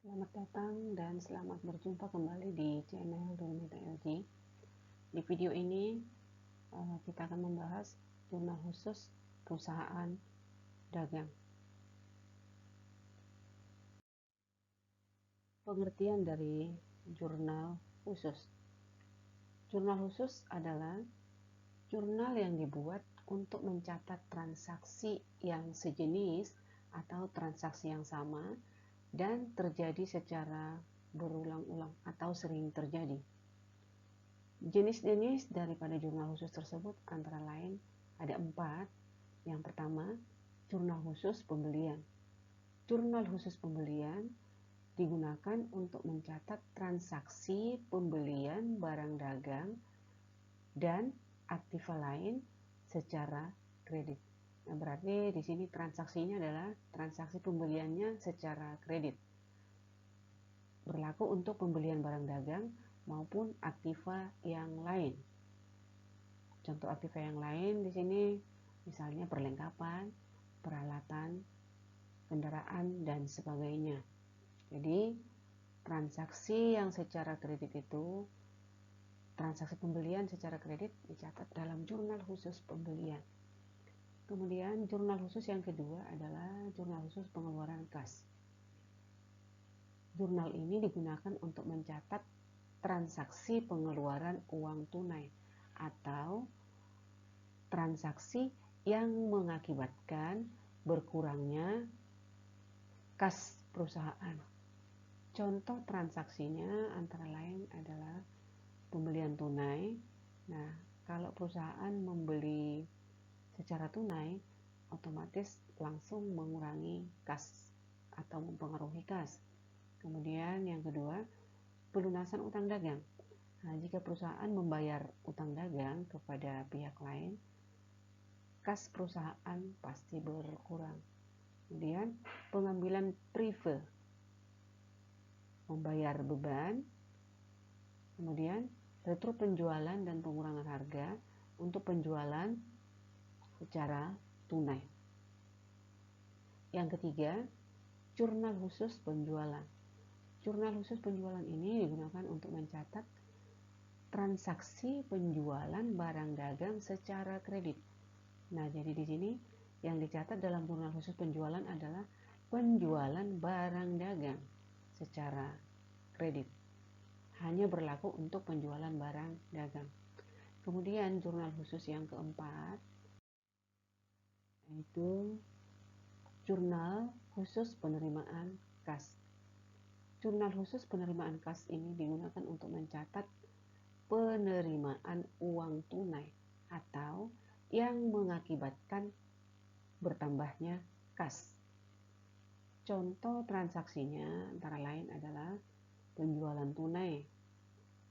Selamat datang dan selamat berjumpa kembali di channel Durmita LG. Di video ini kita akan membahas jurnal khusus perusahaan dagang. Pengertian dari jurnal khusus. Jurnal khusus adalah jurnal yang dibuat untuk mencatat transaksi yang sejenis atau transaksi yang sama dan terjadi secara berulang-ulang atau sering terjadi. Jenis-jenis daripada jurnal khusus tersebut antara lain ada 4. Yang pertama, jurnal khusus pembelian. Jurnal khusus pembelian digunakan untuk mencatat transaksi pembelian barang dagang dan aktiva lain secara kredit. Nah, berarti di sini transaksinya adalah transaksi pembeliannya secara kredit. Berlaku untuk pembelian barang dagang maupun aktiva yang lain. Contoh aktiva yang lain di sini misalnya perlengkapan, peralatan, kendaraan, dan sebagainya. Jadi transaksi yang secara kredit itu, transaksi pembelian secara kredit dicatat dalam jurnal khusus pembelian. Kemudian jurnal khusus yang kedua adalah jurnal khusus pengeluaran kas. Jurnal ini digunakan untuk mencatat transaksi pengeluaran uang tunai atau transaksi yang mengakibatkan berkurangnya kas perusahaan. Contoh transaksinya antara lain adalah pembelian tunai. Nah, kalau perusahaan membeli secara tunai, otomatis langsung mengurangi kas atau mempengaruhi kas. Kemudian yang kedua, pelunasan utang dagang. Nah, jika perusahaan membayar utang dagang kepada pihak lain, kas perusahaan pasti berkurang. Kemudian pengambilan prive, membayar beban. Kemudian retro penjualan dan pengurangan harga untuk penjualan secara tunai. Yang ketiga, jurnal khusus penjualan. Jurnal khusus penjualan ini digunakan untuk mencatat transaksi penjualan barang dagang secara kredit. Nah, jadi di sini yang dicatat dalam jurnal khusus penjualan adalah penjualan barang dagang secara kredit. Hanya berlaku untuk penjualan barang dagang. Kemudian jurnal khusus yang keempat yaitu jurnal khusus penerimaan kas. Jurnal khusus penerimaan kas ini digunakan untuk mencatat penerimaan uang tunai atau yang mengakibatkan bertambahnya kas. Contoh transaksinya antara lain adalah penjualan tunai,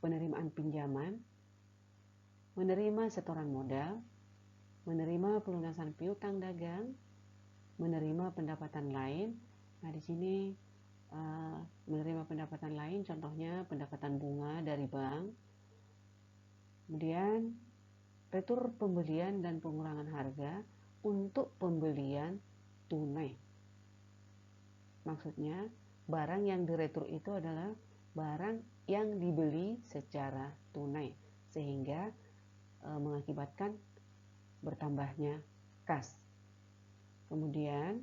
penerimaan pinjaman, menerima setoran modal, menerima pelunasan piutang dagang, menerima pendapatan lain. Nah, di sini menerima pendapatan lain contohnya pendapatan bunga dari bank. Kemudian retur pembelian dan pengurangan harga untuk pembelian tunai. Maksudnya barang yang diretur itu adalah barang yang dibeli secara tunai sehingga mengakibatkan bertambahnya kas. Kemudian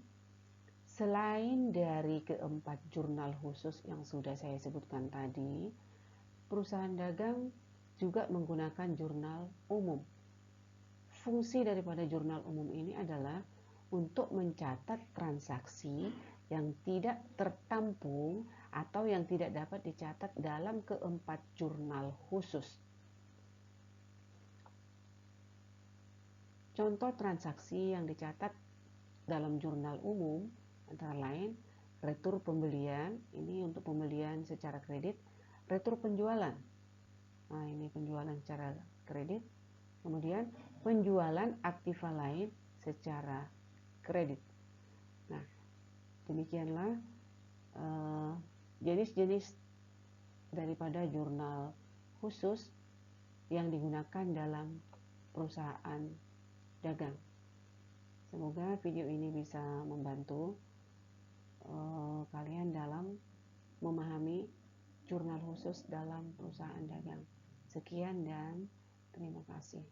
selain dari keempat jurnal khusus yang sudah saya sebutkan tadi, perusahaan dagang juga menggunakan jurnal umum. Fungsi daripada jurnal umum ini adalah untuk mencatat transaksi yang tidak tertampung atau yang tidak dapat dicatat dalam keempat jurnal khusus. Contoh transaksi yang dicatat dalam jurnal umum antara lain retur pembelian, ini untuk pembelian secara kredit, retur penjualan. Nah, ini penjualan secara kredit. Kemudian penjualan aktiva lain secara kredit. Nah, demikianlah jenis-jenis daripada jurnal khusus yang digunakan dalam perusahaan dagang. Semoga video ini bisa membantu kalian dalam jurnal khusus dalam perusahaan dagang. Sekian dan terima kasih.